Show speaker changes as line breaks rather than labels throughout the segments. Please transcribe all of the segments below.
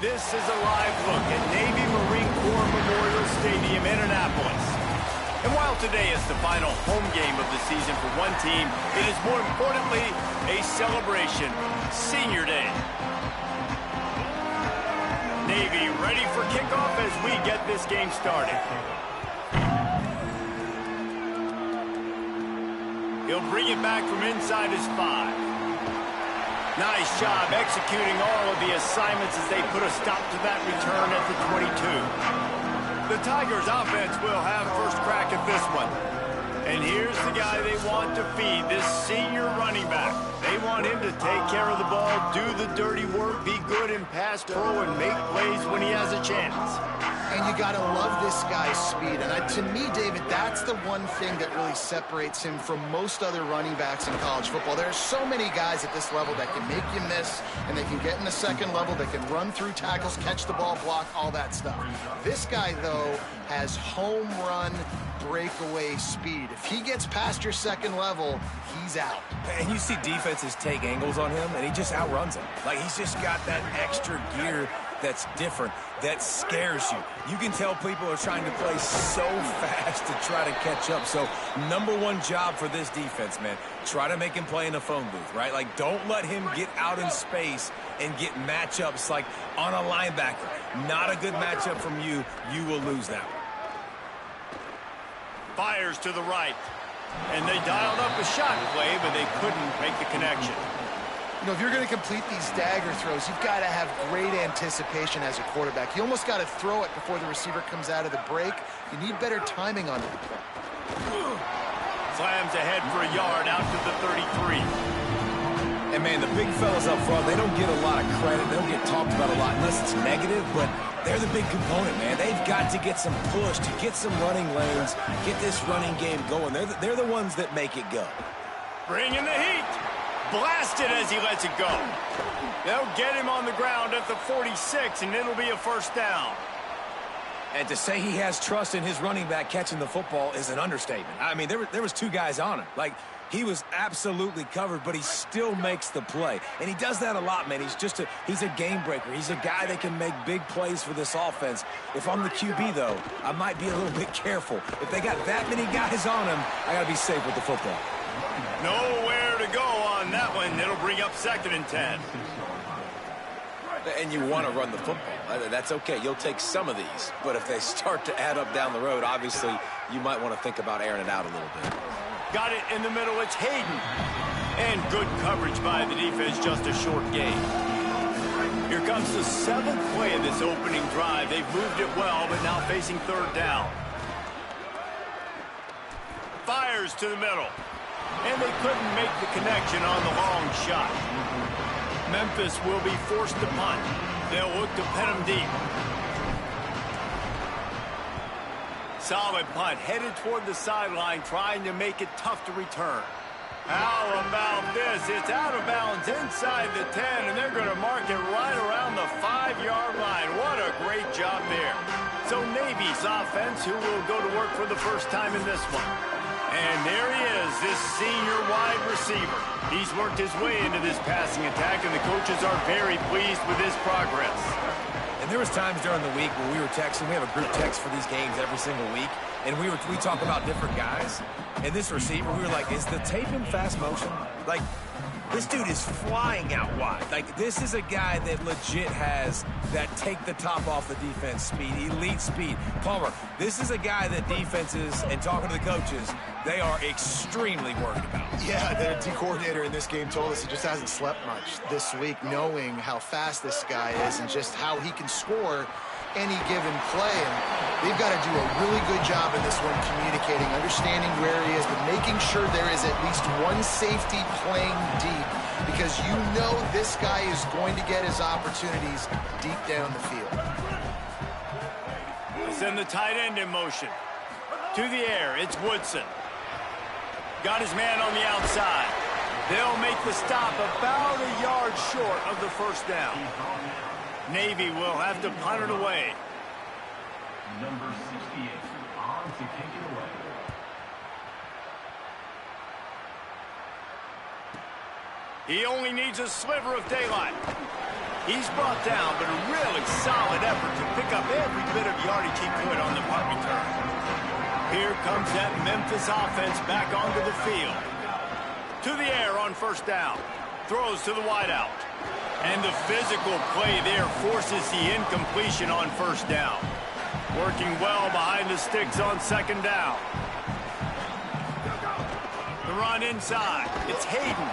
This is a live look at Navy Marine Corps Memorial Stadium in Annapolis. And while today is the final home game of the season for one team, it is more importantly a celebration, Senior Day. Navy ready for kickoff as we get this game started. He'll bring it back from inside his 5. Nice job executing all of the assignments as they put a stop to that return at the 22. The Tigers offense will have first crack at this one. And here's the guy they want to feed, this senior running back. They want him to take care of the ball, do the dirty work, be good in pass pro, and make plays when he has a chance.
And you got to love this guy's speed. And to me, David, that's the one thing that really separates him from most other running backs in college football. There are so many guys at this level that can make you miss, and they can get in the second level, they can run through tackles, catch the ball, block, all that stuff. This guy, though, has home run breakaway speed. If he gets past your second level, he's out.
And you see defenses take angles on him, and he just outruns them. Like, he's just got that extra gear that's different, that scares you. You can tell people are trying to play so fast to try to catch up. So, number one job for this defense, man, try to make him play in the phone booth, right? Like, don't let him get out in space and get matchups like on a linebacker. Not a good matchup from you. You will lose that one.
Fires to the right. And they dialed up a shot play, but they couldn't make the connection.
You know, if you're going to complete these dagger throws, you've got to have great anticipation as a quarterback. You almost got to throw it before the receiver comes out of the break. You need better timing on it.
Slams ahead for a yard out to the 33.
And, man, the big fellas up front, they don't get a lot of credit. They don't get talked about a lot unless it's negative, but they're the big component, man. They've got to get some push, to get some running lanes, get this running game going. They're the ones that make it go.
Bring in the heat. Blasted as he lets it go. They'll get him on the ground at the 46, and it'll be a first down.
And to say he has trust in his running back catching the football is an understatement. I mean, there was 2 guys on him. Like, he was absolutely covered, but he still makes the play. And he does that a lot, man. He's a game breaker. He's a guy that can make big plays for this offense. If I'm the QB, though, I might be a little bit careful. If they got that many guys on him, I got to be safe with the football.
Nowhere to go on that one. It'll bring up 2nd and 10.
And you want to run the football. That's okay. You'll take some of these. But if they start to add up down the road, obviously, you might want to think about airing it out a little bit.
Got it in the middle. It's Hayden. And good coverage by the defense. Just a short gain. Here comes the 7th play of this opening drive. They've moved it well, but now facing 3rd down. Fires to the middle. And they couldn't make the connection on the long shot. Memphis will be forced to punt. They'll look to pin him deep. Solid punt, headed toward the sideline, trying to make it tough to return. How about this? It's out of bounds inside the 10, and they're going to mark it right around the 5-yard line. What a great job there. So Navy's offense, who will go to work for the first time in this one. And there he is, this senior wide receiver. He's worked his way into this passing attack, and the coaches are very pleased with his progress.
And there was times during the week when we were texting. We have a group text for these games every single week, and we talk about different guys. And this receiver, we were like, is the tape in fast motion? Like, this dude is flying out wide. Like, this is a guy that legit has that take the top off the defense speed, elite speed. Palmer, this is a guy that defenses, and talking to the coaches, they are extremely worried about.
Yeah, the D coordinator in this game told us he just hasn't slept much this week, knowing how fast this guy is and just how he can score any given play. And they've got to do a really good job in this one communicating, understanding where he is, but making sure there is at least one safety playing deep, because you know this guy is going to get his opportunities deep down the field.
They send the tight end in motion. To the air, it's Woodson. Got his man on the outside. They'll make the stop about a yard short of the first down. Navy will have to punt it away.
Number 68 on to kick it away.
He only needs a sliver of daylight. He's brought down, but a really solid effort to pick up every bit of yardage he could on the punt return. Here comes that Memphis offense back onto the field. To the air on first down. Throws to the wideout. And the physical play there forces the incompletion on first down. Working well behind the sticks on second down. The run inside. It's Hayden.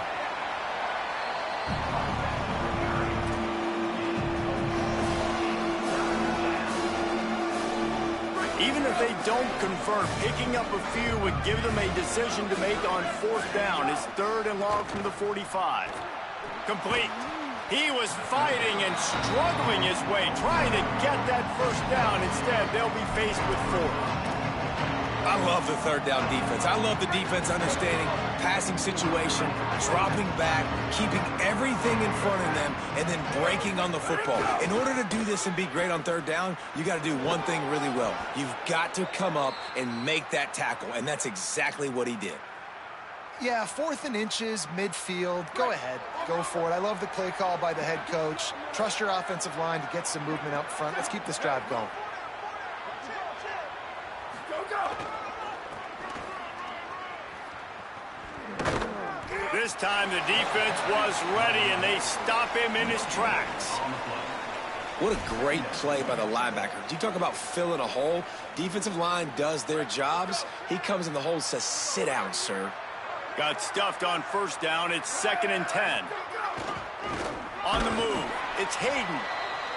Even if they don't convert, picking up a few would give them a decision to make on fourth down. It's 3rd and long from the 45. Complete. He was fighting and struggling his way, trying to get that first down. Instead, they'll be faced with 4th.
I love the 3rd down defense. I love the defense understanding passing situation, dropping back, keeping everything in front of them, and then breaking on the football. In order to do this and be great on 3rd down, you got to do one thing really well. You've got to come up and make that tackle, and that's exactly what he did.
Yeah, 4th and inches, midfield. Go ahead. Go for it. I love the play call by the head coach. Trust your offensive line to get some movement up front. Let's keep this drive going.
This time the defense was ready, and they stop him in his tracks.
What a great play by the linebacker. You talk about filling a hole. Defensive line does their jobs. He comes in the hole and says, sit down, sir.
Got stuffed on first down. It's 2nd and 10. On the move, it's Hayden.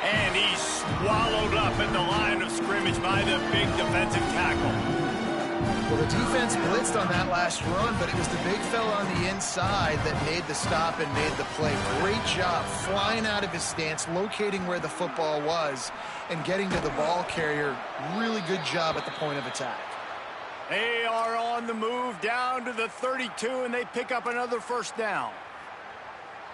And he's swallowed up at the line of scrimmage by the big defensive tackle.
Well, the defense blitzed on that last run, but it was the big fella on the inside that made the stop and made the play. Great job flying out of his stance, locating where the football was, and getting to the ball carrier. Really good job at the point of attack.
They are on the move down to the 32, and they pick up another first down.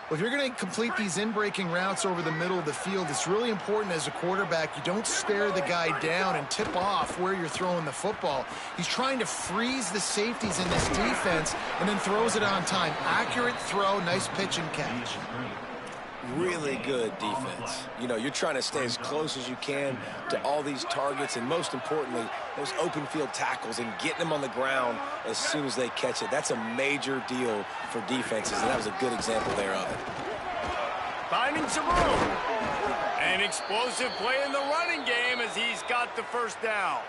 Well, if you're going to complete these in-breaking routes over the middle of the field, it's really important as a quarterback you don't stare the guy down and tip off where you're throwing the football. He's trying to freeze the safeties in this defense and then throws it on time. Accurate throw, nice pitch and catch.
Really good defense. You know, you're trying to stay as close as you can to all these targets, and most importantly, those open field tackles and getting them on the ground as soon as they catch it. That's a major deal for defenses, and that was a good example there of it.
Finding some room. An explosive play in the running game as he's got the first down.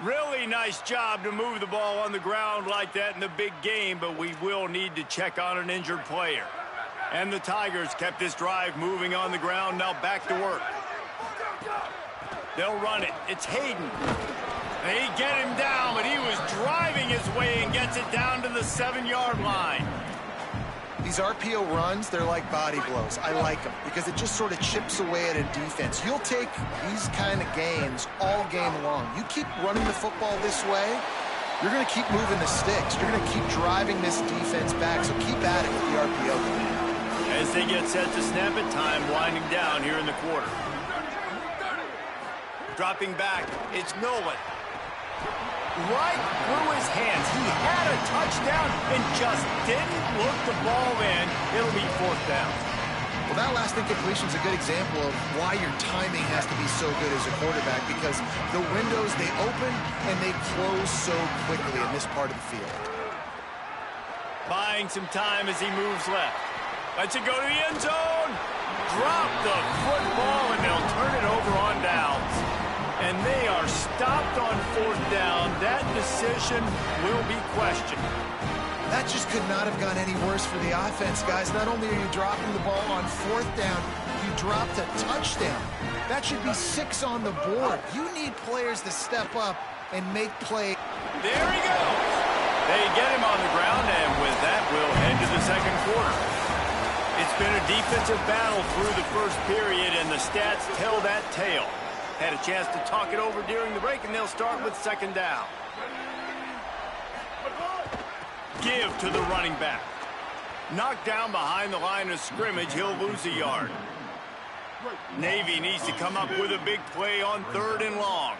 Really nice job to move the ball on the ground like that in the big game, but we will need to check on an injured player. And the Tigers kept this drive moving on the ground, now back to work. They'll run it. It's Hayden. They get him down, but he was driving his way and gets it down to the 7-yard line.
These RPO runs, they're like body blows. I like them because it just sort of chips away at a defense. You'll take these kind of games all game long. You keep running the football this way, you're going to keep moving the sticks. You're going to keep driving this defense back, so keep at it with the RPO.
As they get set to snap it, time winding down here in the quarter. Dropping back, it's Nolan. Right through his hands. He had a touchdown and just didn't look the ball in. It'll be 4th down.
Well, that last incompletion is a good example of why your timing has to be so good as a quarterback, because the windows, they open and they close so quickly in this part of the field.
Buying some time as he moves left. Lets it go to the end zone. Drop the football, and they'll turn it over on downs. And they are stopped on 4th down. That decision will be questioned.
That just could not have gone any worse for the offense, guys. Not only are you dropping the ball on 4th down, you dropped a touchdown. That should be 6 on the board. You need players to step up and make plays.
There he goes. They get him on the ground, and with that, we'll head to the second quarter. It's been a defensive battle through the first period, and the stats tell that tale. Had a chance to talk it over during the break, and they'll start with 2nd down. Give to the running back. Knocked down behind the line of scrimmage, he'll lose a yard. Navy needs to come up with a big play on 3rd and long.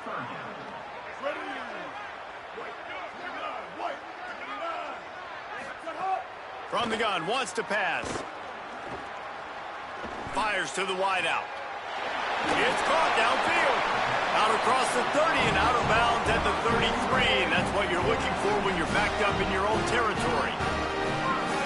From the gun, wants to pass. fires to the wideout. It's caught downfield. Out across the 30 and out of bounds at the 33. And that's what you're looking for when you're backed up in your own territory.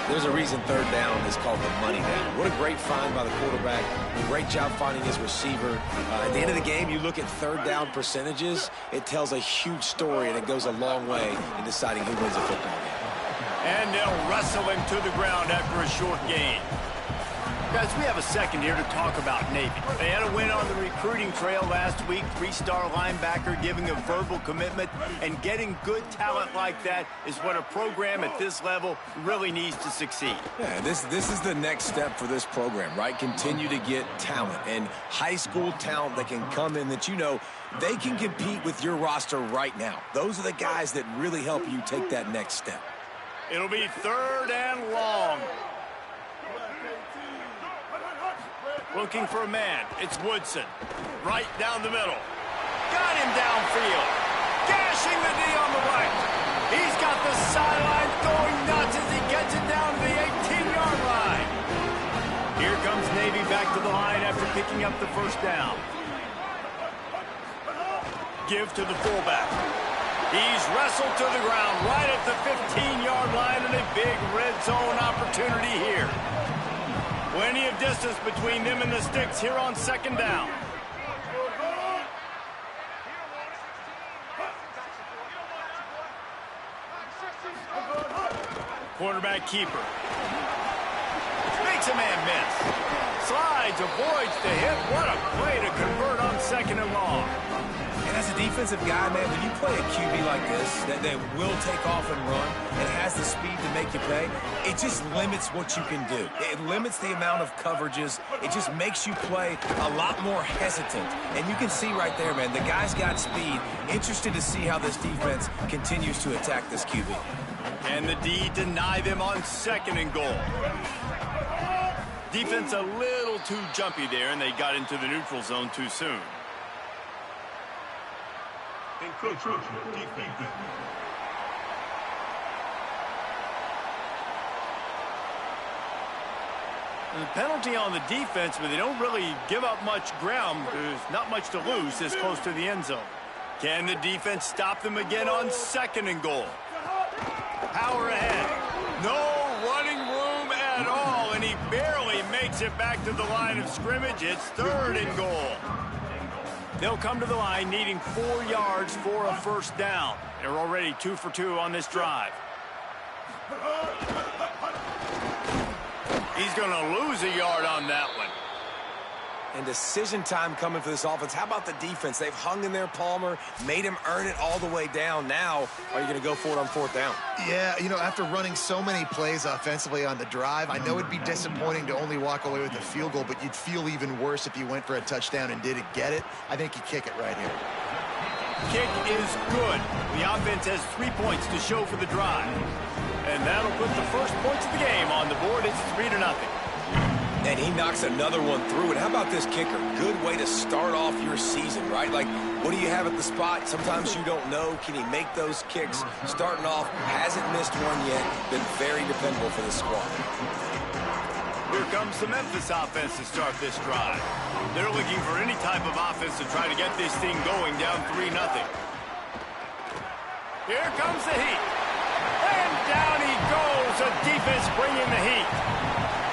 There's a reason third down is called the money down. What a great find by the quarterback. Great job finding his receiver. At the end of the game, you look at third down percentages. It tells a huge story, and it goes a long way in deciding who wins a football game.
And they'll wrestle him to the ground after a short gain. Guys, we have a second here to talk about Navy. They had a win on the recruiting trail last week. 3-star linebacker giving a verbal commitment. And getting good talent like that is what a program at this level really needs to succeed.
Yeah, this is the next step for this program, right? Continue to get talent and high school talent that can come in that you know they can compete with your roster right now. Those are the guys that really help you take that next step.
It'll be third and long. Looking for a man. It's Woodson. Right down the middle. Got him downfield. Gashing the D on the right. He's got the sideline going nuts as he gets it down to the 18-yard line. Here comes Navy back to the line after picking up the first down. Give to the fullback. He's wrestled to the ground right at the 15-yard line and a big red zone opportunity here. Plenty of distance between them and the sticks here on second down. Quarterback keeper. Makes a man miss. Slides, avoids the hit. What a play to convert on second and long.
And as a defensive guy, man, when you play a QB like this that will take off and run and has the speed to make you pay, it just limits what you can do. It limits the amount of coverages. It just makes you play a lot more hesitant. And you can see right there, man, the guy's got speed. Interested to see how this defense continues to attack this QB.
And the D deny them on second and goal. Defense a little too jumpy there, and they got into the neutral zone too soon.
Encroachment defense.
The penalty on the defense, but they don't really give up much ground. There's not much to lose this close to the end zone. Can the defense stop them again on second and goal? Power ahead. No running room at all, and he barely makes it back to the line of scrimmage. It's third and goal. They'll come to the line needing 4 yards for a first down. They're already 2 for 2 on this drive. He's going to lose a yard on that one.
And decision time coming for this offense. How about the defense? They've hung in there, Palmer, made him earn it all the way down. Now, are you going to go for it on fourth down?
Yeah, you know, after running so many plays offensively on the drive, I know it'd be disappointing to only walk away with a field goal, but you'd feel even worse if you went for a touchdown and didn't get it. I think you kick it right here.
Kick is good. The offense has 3 points to show for the drive. And that'll put the first points of the game on the board. It's 3-0.
And he knocks another one through. And how about this kicker? Good way to start off your season, right? Like, what do you have at the spot? Sometimes you don't know. Can he make those kicks? Starting off, hasn't missed one yet. Been very dependable for the squad.
Here comes the Memphis offense to start this drive. They're looking for any type of offense to try to get this thing going, down 3-0. Here comes the heat. And down he goes. The defense bringing the heat.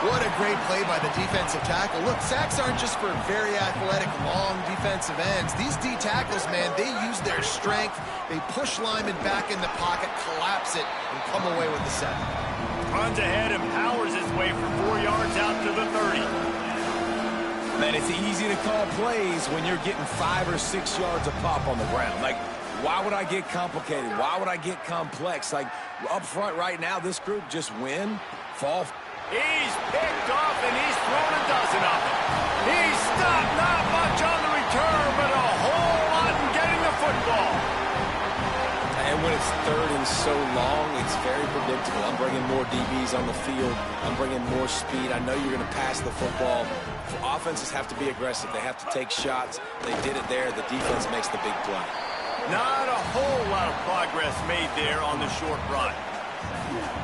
What a great play by the defensive tackle. Look, sacks aren't just for very athletic, long defensive ends. These D tackles, man, they use their strength. They push linemen back in the pocket, collapse it, and come away with the sack.
Runs ahead and powers his way for 4 yards out to the 30.
Man, it's easy to call plays when you're getting 5 or 6 yards a pop on the ground. Like, why would I get complicated? Why would I get complex? Like, up front right now, this group just win, fall.
He's picked off, and he's thrown a dozen of them. He's stopped, not much on the return, but a whole lot in getting the football.
And when it's third and so long, it's very predictable. I'm bringing more DBs on the field. I'm bringing more speed. I know you're going to pass the football. Offenses have to be aggressive. They have to take shots. They did it there. The defense makes the big play.
Not a whole lot of progress made there on the short run.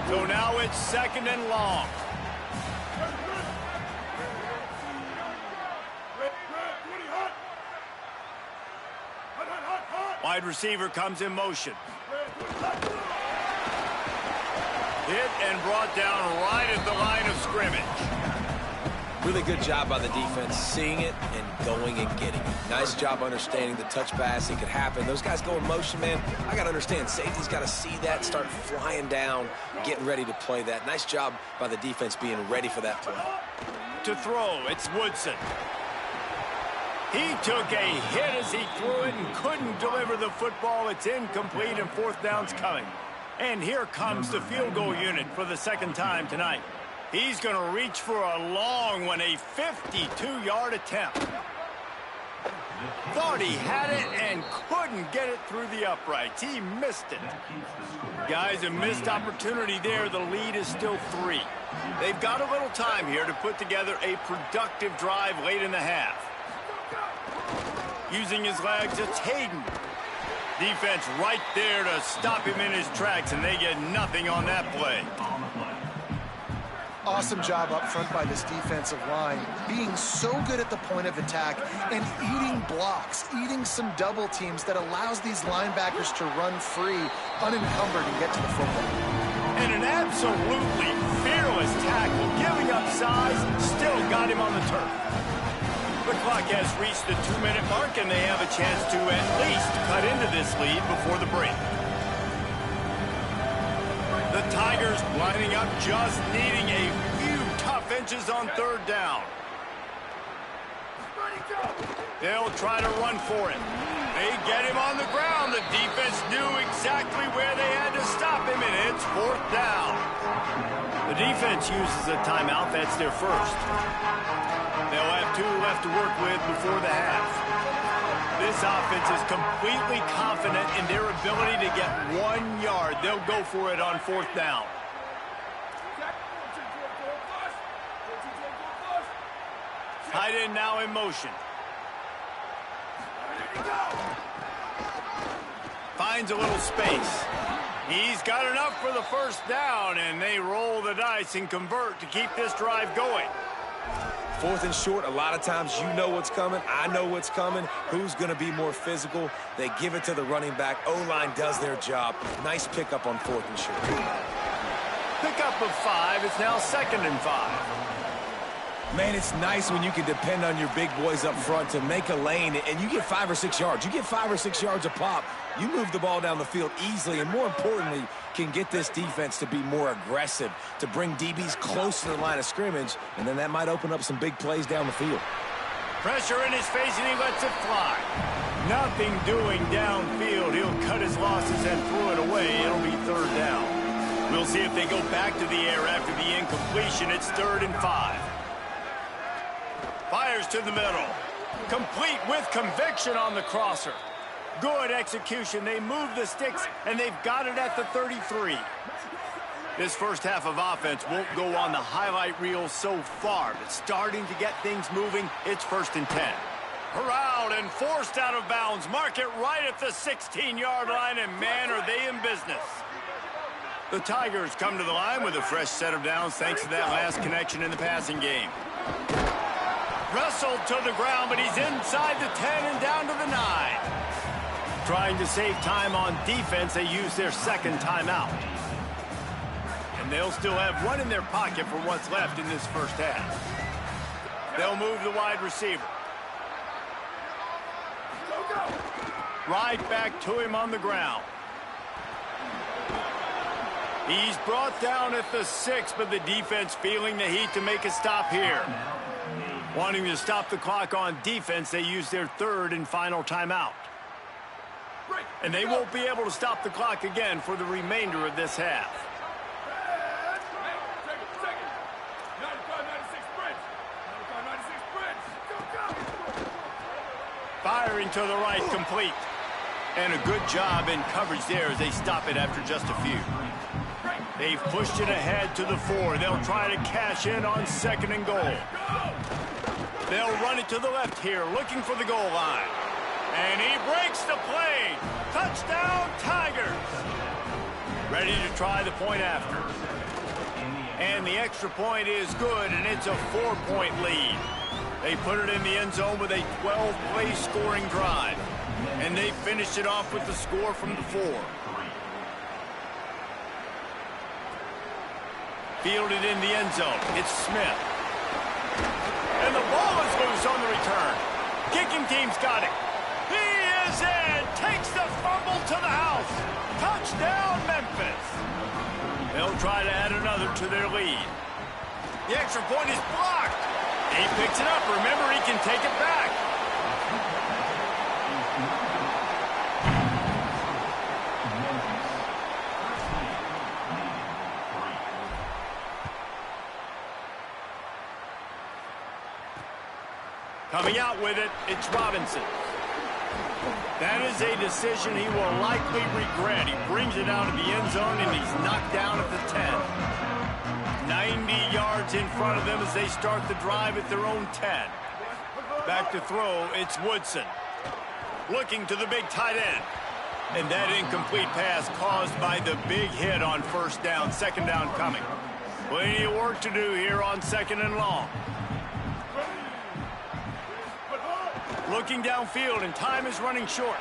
So now it's second and long. Wide receiver comes in motion. Hit and brought down right at the line of scrimmage.
Really good job by the defense, seeing it and going and getting it. Nice job understanding the touch pass. It could happen. Those guys go in motion, man. I got to understand, safety's got to see that, start flying down, getting ready to play that. Nice job by the defense being ready for that play.
To throw, it's Woodson. He took a hit as he threw it and couldn't deliver the football. It's incomplete and fourth down's coming. And here comes the field goal unit for the second time tonight. He's going to reach for a long one, a 52-yard attempt. Thought he had it and couldn't get it through the uprights. He missed it. Guys, a missed opportunity there. The lead is still 3. They've got a little time here to put together a productive drive late in the half. Using his legs, it's Hayden. Defense right there to stop him in his tracks, and they get nothing on that play.
Awesome job up front by this defensive line, being so good at the point of attack and eating blocks, eating some double teams that allows these linebackers to run free, unencumbered, and get to the football.
And an absolutely fearless tackle, giving up size, still got him on the turf. The clock has reached the 2-minute mark, and they have a chance to at least cut into this lead before the break. The Tigers lining up, just needing a few tough inches on third down. They'll try to run for it. They get him on the ground. The defense knew exactly where they had to stop him, and it's fourth down. The defense uses a timeout. That's their first. They'll have 2 left to work with before the half. This offense is completely confident in their ability to get 1 yard. They'll go for it on fourth down. Tight end now in motion. Finds a little space. He's got enough for the first down, and they roll the dice and convert to keep this drive going.
4th and short, a lot of times you know what's coming. I know what's coming. Who's going to be more physical? They give it to the running back. O-line does their job. Nice pickup on 4th and short.
Pickup of 5. It's now 2nd and 5.
Man, it's nice when you can depend on your big boys up front to make a lane, and you get 5 or 6 yards. You get 5 or 6 yards a pop. You move the ball down the field easily, and more importantly, can get this defense to be more aggressive, to bring DBs close to the line of scrimmage, and then that might open up some big plays down the field.
Pressure in his face, and he lets it fly. Nothing doing downfield. He'll cut his losses and throw it away. It'll be third down. We'll see if they go back to the air after the incompletion. It's 3rd and 5. Fires to the middle. Complete with conviction on the crosser. Good execution. They move the sticks, and they've got it at the 33. This first half of offense won't go on the highlight reel so far, but starting to get things moving, it's 1st and 10. Corralled and forced out of bounds. Mark it right at the 16-yard line, and man, are they in business. The Tigers come to the line with a fresh set of downs thanks to that last connection in the passing game. Wrestled to the ground, but he's inside the 10 and down to the 9. Trying to save time on defense, they use their 2nd timeout. And they'll still have 1 in their pocket for what's left in this first half. They'll move the wide receiver. Right back to him on the ground. He's brought down at the 6, but the defense feeling the heat to make a stop here. Wanting to stop the clock on defense, they use their 3rd and final timeout. And they won't be able to stop the clock again for the remainder of this half. Firing to the right, complete. And a good job in coverage there as they stop it after just a few. They've pushed it ahead to the 4. They'll try to cash in on 2nd and goal. They'll run it to the left here, looking for the goal line. And he breaks the play. Touchdown, Tigers. Ready to try the point after. And the extra point is good, and it's a 4-point lead. They put it in the end zone with a 12-play scoring drive. And they finish it off with the score from the 4. Fielded in the end zone. It's Smith. And the ball is loose on the return. Kicking team's got it. He is in. Takes the fumble to the house. Touchdown, Memphis. They'll try to add another to their lead. The extra point is blocked. He picks it up. Remember, he can take it back. Coming out with it, it's Robinson. That is a decision he will likely regret. He brings it out of the end zone, and he's knocked down at the 10. 90 yards in front of them as they start the drive at their own 10. Back to throw, it's Woodson. Looking to the big tight end. And that incomplete pass caused by the big hit on first down, second down coming. Plenty of work to do here on second and long. Looking downfield, and time is running short.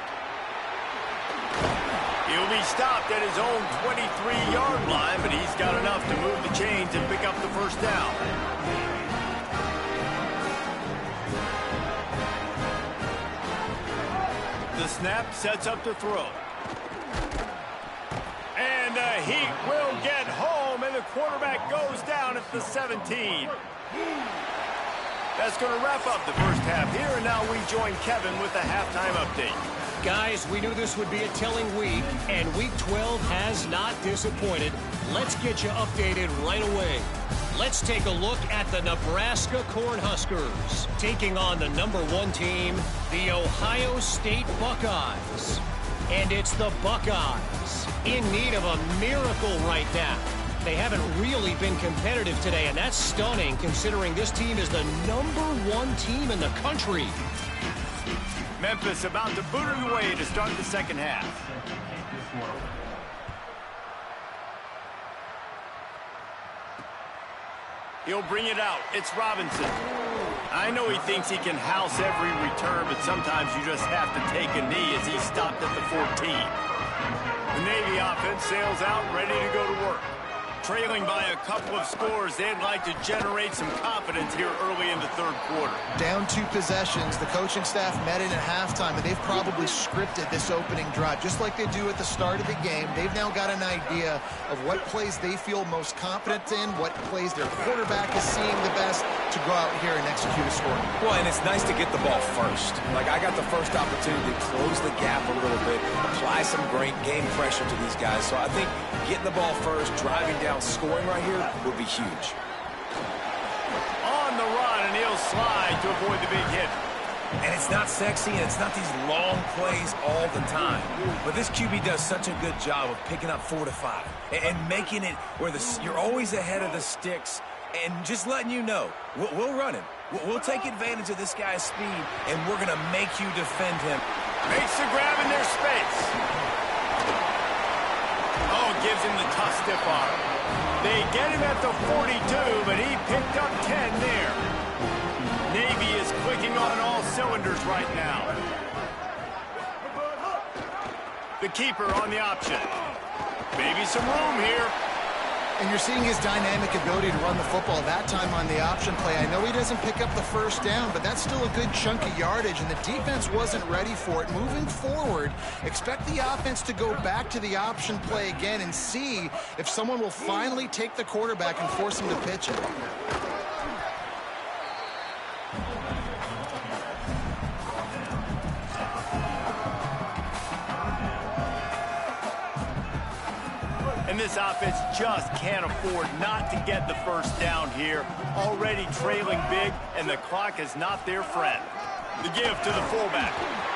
He'll be stopped at his own 23-yard line, but he's got enough to move the chains and pick up the first down. The snap sets up the throw. And the Heat will get home, and the quarterback goes down at the 17. That's going to wrap up the first half here, and now we join Kevin with the halftime update.
Guys, we knew this would be a telling week, and Week 12 has not disappointed. Let's get you updated right away. Let's take a look at the Nebraska Cornhuskers, taking on the #1 team, the Ohio State Buckeyes. And it's the Buckeyes in need of a miracle right now. They haven't really been competitive today, and that's stunning considering this team is the #1 team in the country.
Memphis about to boot it away to start the second half. He'll bring it out. It's Robinson. I know he thinks he can house every return, but sometimes you just have to take a knee as he stopped at the 14. The Navy offense sails out, ready to go to work. Trailing by a couple of scores, they'd like to generate some confidence here early in the third quarter.
Down 2 possessions, the coaching staff met in at halftime, and they've probably scripted this opening drive. Just like they do at the start of the game, they've now got an idea of what plays they feel most confident in, what plays their quarterback is seeing the best to go out here and execute a score.
Well, and it's nice to get the ball first. Like, I got the first opportunity to close the gap a little bit, apply some great game pressure to these guys. So I think getting the ball first, driving down, scoring right here would be huge.
On the run, and he'll slide to avoid the big hit.
And it's not sexy, and it's not these long plays all the time. But this QB does such a good job of picking up 4 to 5 and making it where you're always ahead of the sticks and just letting you know, we'll run him. We'll take advantage of this guy's speed, and we're going to make you defend him.
Makes the grab in their space. Oh, gives him the tough stiff arm. They get him at the 42, but he picked up 10 there. Navy is clicking on all cylinders right now. The keeper on the option. Maybe some room here.
And you're seeing his dynamic ability to run the football that time on the option play. I know he doesn't pick up the first down, but that's still a good chunk of yardage, and the defense wasn't ready for it. Moving forward, expect the offense to go back to the option play again and see if someone will finally take the quarterback and force him to pitch it.
And this offense just can't afford not to get the first down here. Already trailing big, and the clock is not their friend. The give to the fullback.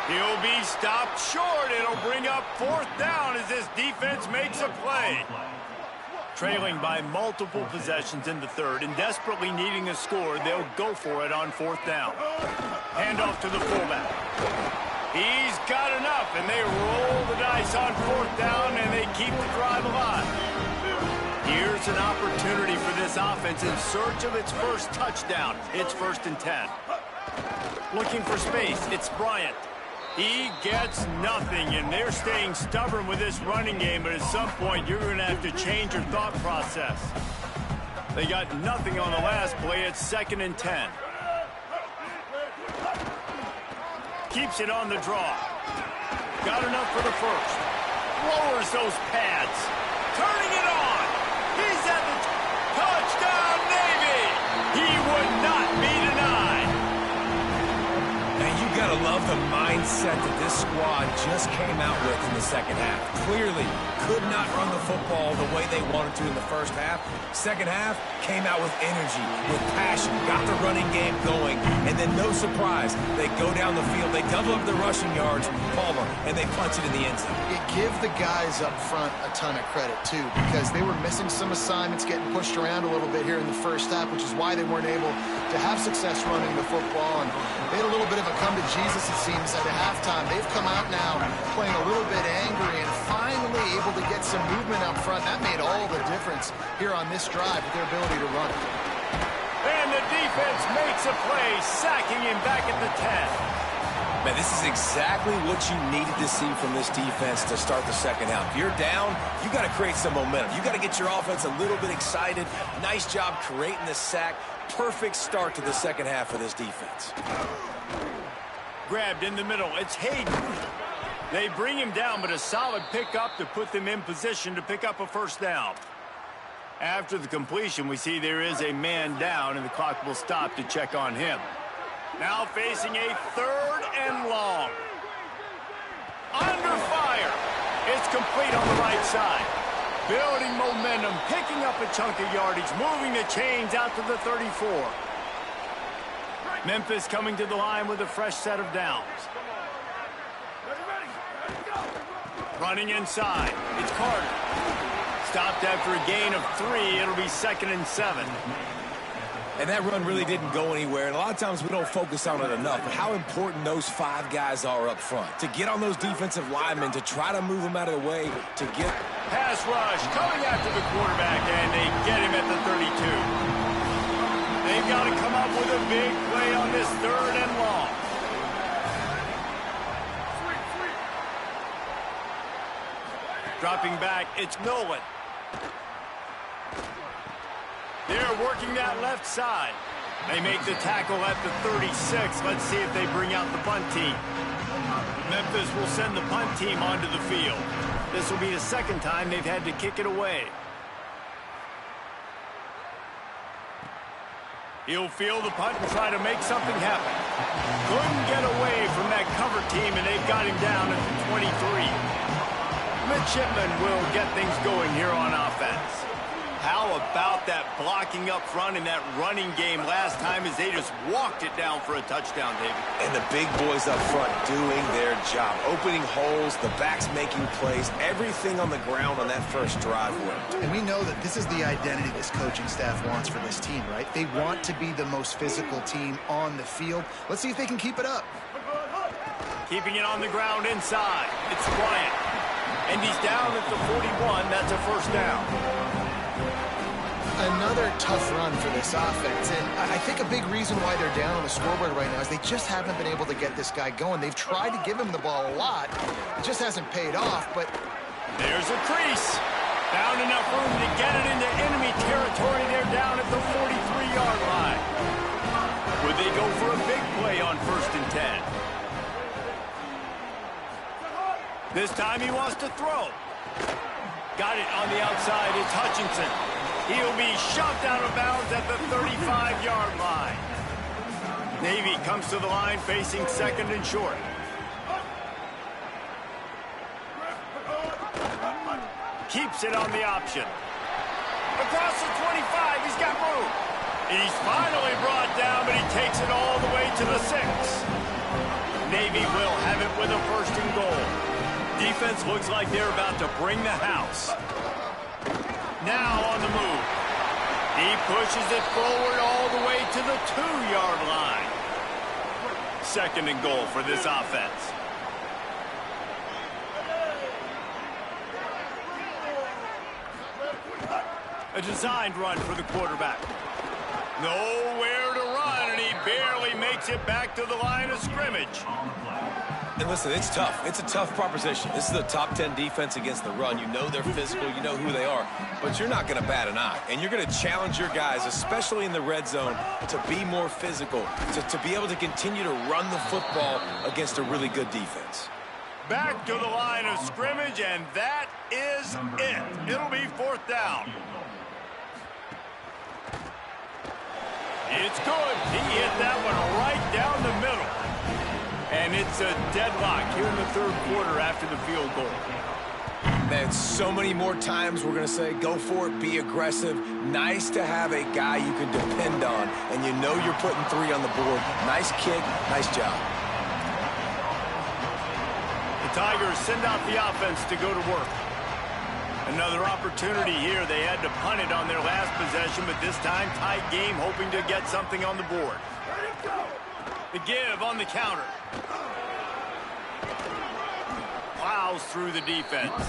He'll be stopped short. It'll bring up 4th down as this defense makes a play. Trailing by multiple possessions in the third and desperately needing a score, they'll go for it on 4th down. Handoff to the fullback. He's got enough, and they roll the dice on 4th down, and they keep the drive alive. Here's an opportunity for this offense in search of its first touchdown. It's 1st and 10. Looking for space, it's Bryant. He gets nothing, and they're staying stubborn with this running game, but at some point, you're going to have to change your thought process. They got nothing on the last play. It's 2nd and 10. Keeps it on the draw. Got enough for the first. Lowers those pads. Turning it on. He's at the touchdown, Navy. He would not be denied.
And you got to love the mindset that this squad just came out with in the second half. Clearly could not run the football the way they wanted to in the first half. Second half came out with energy, with passion, got the running game going, and then no surprise, they go down the field, they double up the rushing yards, Palmer, and they punch it in the end zone.
Give the guys up front a ton of credit, too, because they were missing some assignments, getting pushed around a little bit here in the first half, which is why they weren't able to have success running the football. And they had a little bit of a come to Jesus, it seems, at halftime. They've come out now playing a little bit angry and finally able to get some movement up front. That made all the difference here on this drive with their ability to run.
And the defense makes a play, sacking him back at the 10.
Man, this is exactly what you needed to see from this defense to start the second half. If you're down, you got to create some momentum. You got to get your offense a little bit excited. Nice job creating the sack. Perfect start to the second half for this defense.
Grabbed in the middle. It's Hayden. They bring him down, but a solid pickup to put them in position to pick up a first down. After the completion, we see there is a man down, and the clock will stop to check on him. Now facing a 3rd and long. Under fire. It's complete on the right side. Building momentum, picking up a chunk of yardage, moving the chains out to the 34. Memphis coming to the line with a fresh set of downs. Running inside. It's Carter. Stopped after a gain of 3. It'll be 2nd and 7.
And that run really didn't go anywhere. And a lot of times we don't focus on it enough. But how important those 5 guys are up front. To get on those defensive linemen, to try to move them out of the way, to get...
Pass rush coming after the quarterback, and they get him at the 32. They've got to come up with a big play on this 3rd and long. Dropping back, it's Nolan. They're working that left side. They make the tackle at the 36. Let's see if they bring out the punt team. Memphis will send the punt team onto the field. This will be the 2nd time they've had to kick it away. He'll field the punt and try to make something happen. Couldn't get away from that cover team, and they've got him down at the 23. Midshipman will get things going here on offense. How about that blocking up front in that running game last time as they just walked it down for a touchdown, David?
And the big boys up front doing their job. Opening holes, the backs making plays. Everything on the ground on that first drive worked.
And we know that this is the identity this coaching staff wants for this team, right? They want to be the most physical team on the field. Let's see if they can keep it up.
Keeping it on the ground inside. It's Bryant. And he's down at the 41. That's a first down.
Another tough run for this offense, and I think a big reason why they're down on the scoreboard right now is they just haven't been able to get this guy going. They've tried to give him the ball a lot. It just hasn't paid off, but...
There's a crease. Found enough room to get it into enemy territory. They're down at the 43-yard line. Would they go for a big play on 1st and 10? This time he wants to throw. Got it on the outside. It's Hutchinson. He'll be shoved out of bounds at the 35-yard line. Navy comes to the line facing 2nd and short. Keeps it on the option. Across the 25, he's got room. He's finally brought down, but he takes it all the way to the 6. Navy will have it with a 1st and goal. Defense looks like they're about to bring the house. Now on the move. He pushes it forward all the way to the 2-yard line. 2nd and goal for this offense. A designed run for the quarterback. Nowhere to run, and he barely makes it back to the line of scrimmage.
And listen, it's tough. It's a tough proposition. This is a top 10 defense against the run. You know they're physical. You know who they are. But you're not going to bat an eye. And you're going to challenge your guys, especially in the red zone, to be more physical, to be able to continue to run the football against a really good defense.
Back to the line of scrimmage, and that is it. It'll be 4th down. It's good. He hit that one right down the middle. And it's a deadlock here in the 3rd quarter after the field goal.
Man, so many more times we're going to say, go for it, be aggressive. Nice to have a guy you can depend on, and you know you're putting 3 on the board. Nice kick, nice job.
The Tigers send out the offense to go to work. Another opportunity here. They had to punt it on their last possession, but this time tight game, hoping to get something on the board. The give on the counter. Plows through the defense.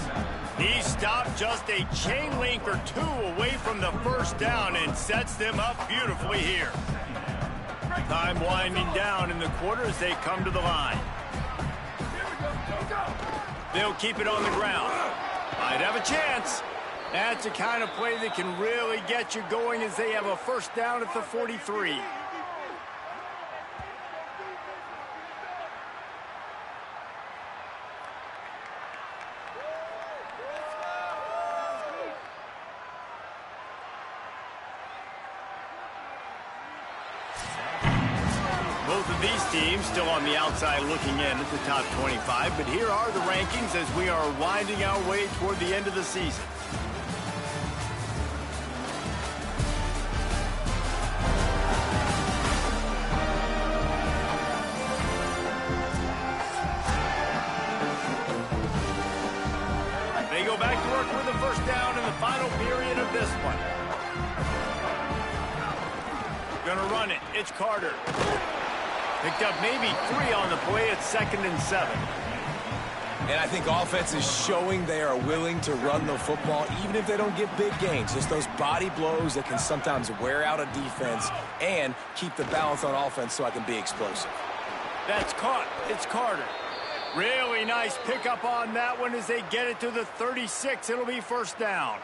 He stopped just a chain link or 2 away from the 1st down and sets them up beautifully here. Time winding down in the quarter as they come to the line. They'll keep it on the ground. Might have a chance. That's the kind of play that can really get you going as they have a 1st down at the 43. Both of these teams still on the outside looking in at the top 25, but here are the rankings as we are winding our way toward the end of the season. They go back to work with the 1st down in the final period of this one. Gonna run it. It's Carter. Picked up maybe 3 on the play at 2nd and 7.
And I think offense is showing they are willing to run the football, even if they don't get big gains. Just those body blows that can sometimes wear out a defense and keep the balance on offense so I can be explosive.
That's caught. It's Carter. Really nice pickup on that one as they get it to the 36. It'll be 1st down.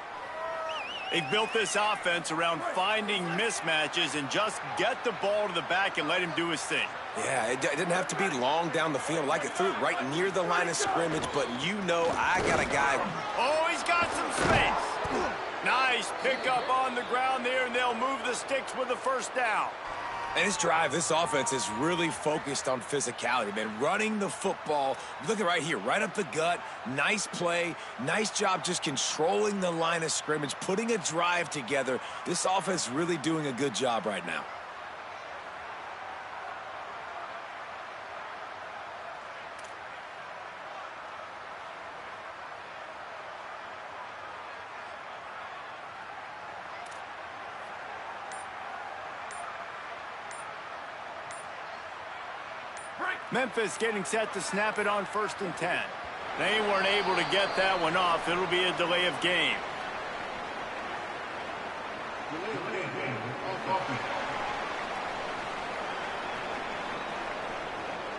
They've built this offense around finding mismatches and just get the ball to the back and let him do his thing.
Yeah, it didn't have to be long down the field. Like it threw it right near the line of scrimmage, but you know I got a guy.
Oh, he's got some space. Nice pickup on the ground there, and they'll move the sticks with the 1st down.
And this drive, this offense is really focused on physicality, man. Running the football. Look at right here, right up the gut. Nice play. Nice job just controlling the line of scrimmage, putting a drive together. This offense really doing a good job right now.
Memphis getting set to snap it on 1st and 10. They weren't able to get that one off. It'll be a delay of game.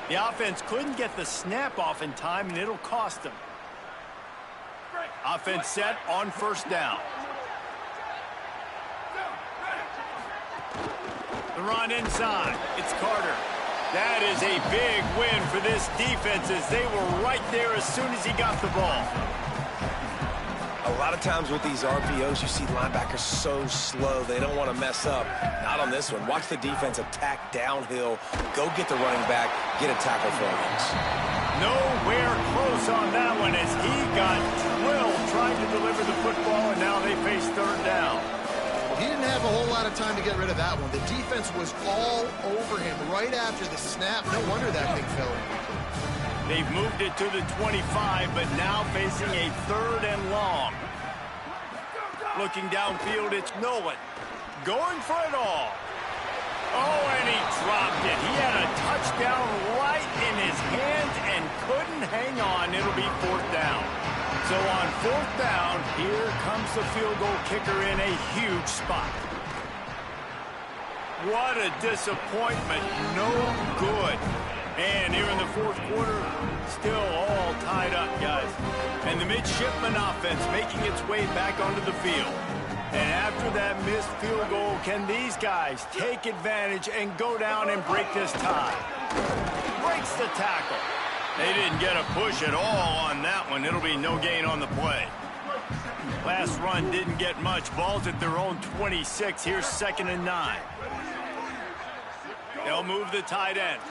The offense couldn't get the snap off in time, and it'll cost them. Offense set on 1st down. The run inside. It's Carter. That is a big win for this defense as they were right there as soon as he got the ball.
A lot of times with these RPOs, you see linebackers so slow, they don't want to mess up. Not on this one. Watch the defense attack downhill, go get the running back, get a tackle for Owens.
Nowhere close on that one as he got drilled trying to deliver the football, and now they face 3rd down.
He didn't have a whole lot of time to get rid of that one. The defense was all over him right after the snap. No wonder that thing fell in.
They've moved it to the 25, but now facing a 3rd and long. Looking downfield, it's Nolan. Going for it all. Oh, and he dropped it. He had a touchdown right in his hands and couldn't hang on. It'll be 4th down. So on 4th down, here comes the field goal kicker in a huge spot. What a disappointment. No good. And here in the fourth quarter, still all tied up, guys. And the midshipman offense making its way back onto the field. And after that missed field goal, can these guys take advantage and go down and break this tie? Breaks the tackle. They didn't get a push at all on that one. It'll be no gain on the play. Last run didn't get much. Ball's at their own 26. Here's 2nd and 9. They'll move the tight end.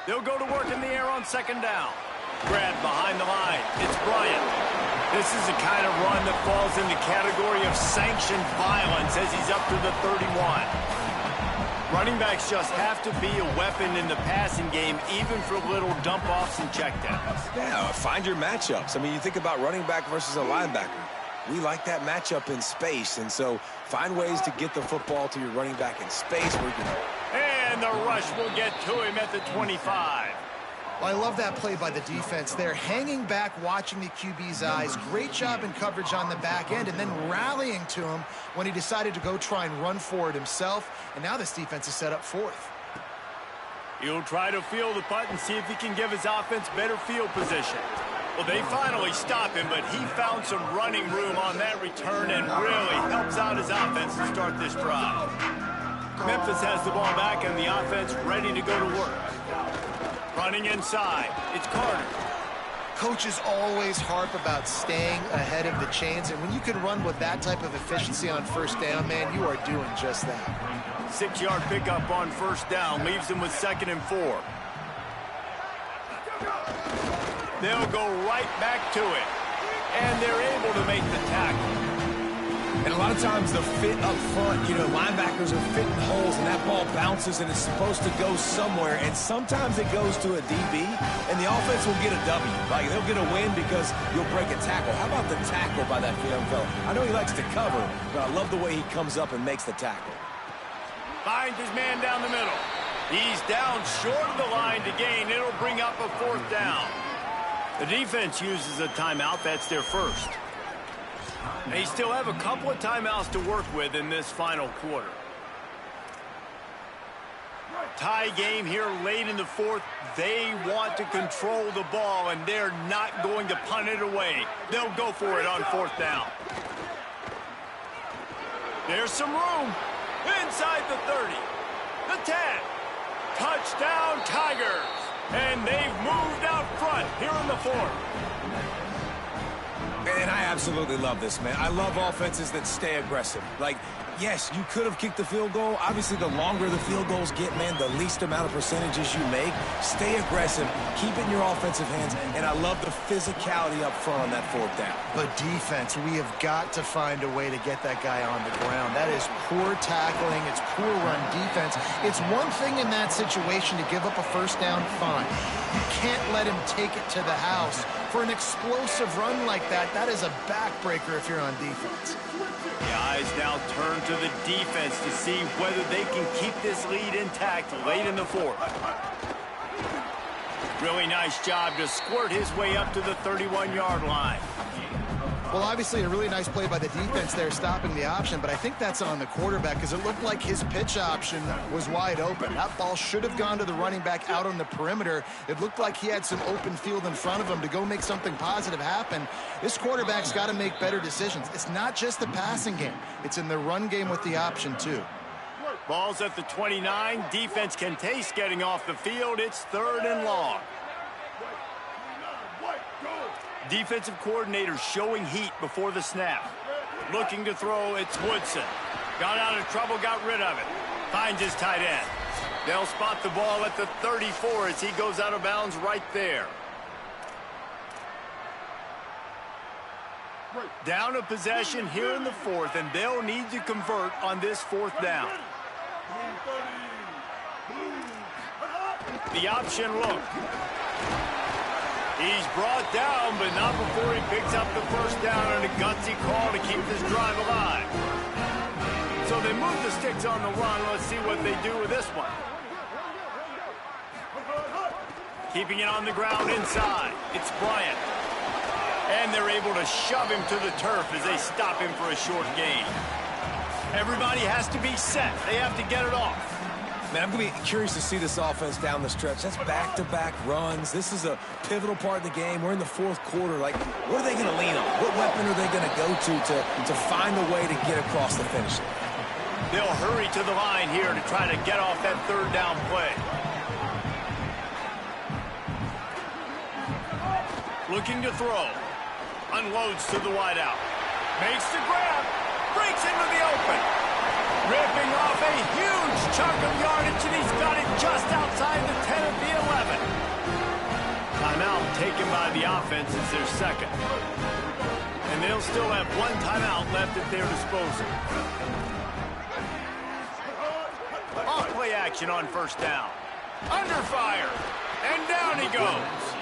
They'll go to work in the air on 2nd down. Grab behind the line. It's Bryant. This is the kind of run that falls in the category of sanctioned violence as he's up to the 31. Running backs just have to be a weapon in the passing game, even for little dump-offs and checkdowns.
Yeah, find your matchups. I mean, you think about running back versus a linebacker. We like that matchup in space, and so find ways to get the football to your running back in space where you can...
And the rush will get to him at the 25.
Well, I love that play by the defense there. Hanging back, watching the QB's eyes. Great job in coverage on the back end, and then rallying to him when he decided to go try and run for it himself. And now this defense is set up 4th.
He'll try to field the punt and see if he can give his offense better field position. Well, they finally stop him, but he found some running room on that return and really helps out his offense to start this drive. Memphis has the ball back and the offense ready to go to work. Running inside, it's Carter.
Coaches always harp about staying ahead of the chains, and when you can run with that type of efficiency on 1st down, man, you are doing just that.
6-yard pickup on 1st down, leaves them with 2nd and 4. They'll go right back to it, and they're able to make the tackle.
And a lot of times the fit up front, you know, linebackers are fitting holes and that ball bounces and it's supposed to go somewhere. And sometimes it goes to a DB and the offense will get a W. Like, they'll get a win because you'll break a tackle. How about the tackle by that young fella? I know he likes to cover, but I love the way he comes up and makes the tackle.
Finds his man down the middle. He's down short of the line to gain. It'll bring up a 4th down. The defense uses a timeout. That's their first. They still have a couple of timeouts to work with in this final quarter. Tie game here late in the 4th. They want to control the ball, and they're not going to punt it away. They'll go for it on 4th down. There's some room. Inside the 30. The 10. Touchdown, Tigers. And they've moved out front here in the 4th.
And I absolutely love this, man. I love offenses that stay aggressive. Like, yes, you could have kicked the field goal. Obviously, the longer the field goals get, man, the least amount of percentages you make. Stay aggressive. Keep it in your offensive hands. And I love the physicality up front on that 4th down.
But defense, we have got to find a way to get that guy on the ground. That is poor tackling. It's poor run defense. It's one thing in that situation to give up a 1st down, fine. You can't let him take it to the house. For an explosive run like that, that is a backbreaker if you're on defense.
The eyes now turn to the defense to see whether they can keep this lead intact late in the 4th. Really nice job to squirt his way up to the 31-yard line.
Well, obviously a really nice play by the defense there stopping the option, but I think that's on the quarterback because it looked like his pitch option was wide open. That ball should have gone to the running back out on the perimeter. It looked like he had some open field in front of him to go make something positive happen. This quarterback's got to make better decisions. It's not just the passing game. It's in the run game with the option, too.
Ball's at the 29. Defense can taste getting off the field. It's 3rd and long. Defensive coordinator showing heat before the snap. Looking to throw, it's Woodson. Got out of trouble, got rid of it. Finds his tight end. They'll spot the ball at the 34 as he goes out of bounds right there. Down a possession here in the 4th, and they'll need to convert on this 4th down. The option look. He's brought down, but not before he picks up the 1st down on a gutsy call to keep this drive alive. So they move the sticks on the run. Let's see what they do with this one. Keeping it on the ground inside. It's Bryant. And they're able to shove him to the turf as they stop him for a short gain. Everybody has to be set. They have to get it off.
Man, I'm going to be curious to see this offense down the stretch. That's back-to-back runs. This is a pivotal part of the game. We're in the fourth quarter. Like, what are they going to lean on? What weapon are they going to go to find a way to get across the finish line?
They'll hurry to the line here to try to get off that third down play. Looking to throw. Unloads to the wideout. Makes the grab. Breaks into the open. Ripping off a huge chunk of yardage, and he's got it just outside the 10 of the 11. Timeout taken by the offense is their second. And they'll still have one timeout left at their disposal. Off-play action on first down. Under fire. And down he goes.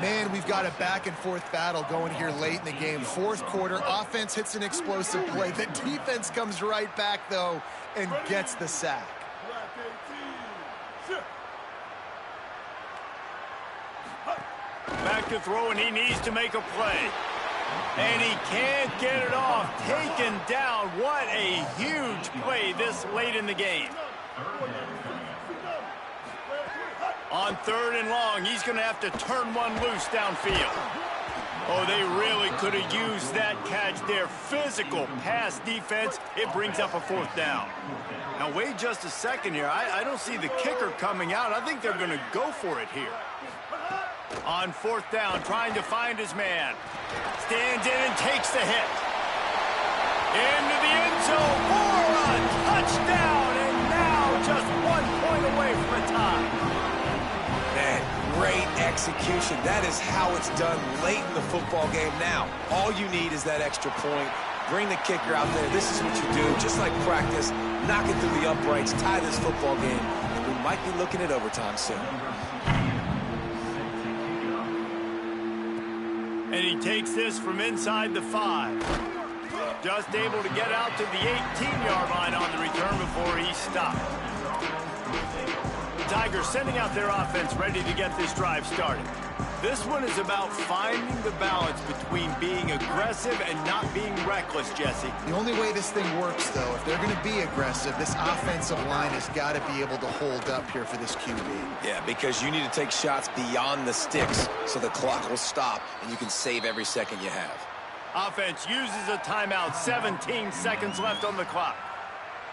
Man, we've got a back-and-forth battle going here late in the game. Fourth quarter, offense hits an explosive play. The defense comes right back, though, and gets the sack.
Back to throw, and he needs to make a play. And he can't get it off. Taken down. What a huge play this late in the game. On third and long, he's going to have to turn one loose downfield. Oh, they really could have used that catch there. Physical pass defense. It brings up a fourth down. Now, wait just a second here. I don't see the kicker coming out. I think they're going to go for it here. On fourth down, trying to find his man. Stands in and takes the hit. Into the end zone for a touchdown. And now just 1 point away from a tie.
Great execution. That is how it's done late in the football game now. All you need is that extra point. Bring the kicker out there. This is what you do. Just like practice, knock it through the uprights, tie this football game, and we might be looking at overtime soon.
And he takes this from inside the 5. Just able to get out to the 18-yard line on the return before he stopped. Tigers sending out their offense ready to get this drive started. This one is about finding the balance between being aggressive and not being reckless, Jesse.
The only way this thing works, though, if they're going to be aggressive, this offensive line has got to be able to hold up here for this QB.
Yeah, because you need to take shots beyond the sticks so the clock will stop and you can save every second you have.
Offense uses a timeout. 17 seconds left on the clock.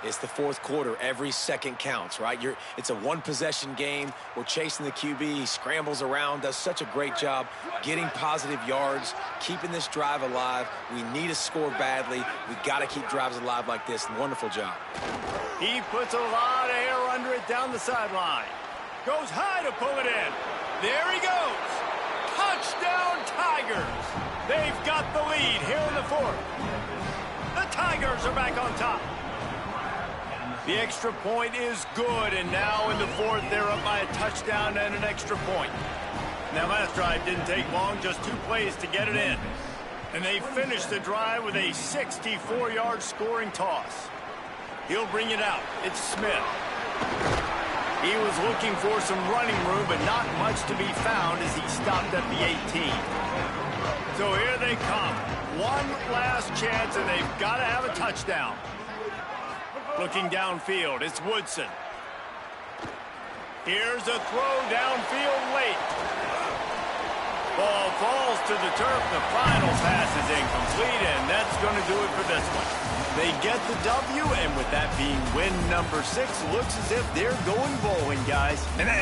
It's the fourth quarter. Every second counts, right? It's a one-possession game. We're chasing the QB. He scrambles around, does such a great job getting positive yards, keeping this drive alive. We need to score badly. We got to keep drives alive like this. Wonderful job.
He puts a lot of air under it down the sideline. Goes high to pull it in. There he goes. Touchdown, Tigers. They've got the lead here in the fourth. The Tigers are back on top. The extra point is good, and now in the fourth, they're up by a touchdown and an extra point. Now, last drive didn't take long, just 2 plays to get it in. And they finished the drive with a 64-yard scoring toss. He'll bring it out. It's Smith. He was looking for some running room, but not much to be found as he stopped at the 18. So here they come. One last chance, and they've got to have a touchdown. Looking downfield, it's Woodson. Here's a throw downfield late. Ball falls to the turf. The final pass is incomplete, and that's going to do it for this one. They get the W, and with that being win number 6, looks as if they're going bowling, guys. And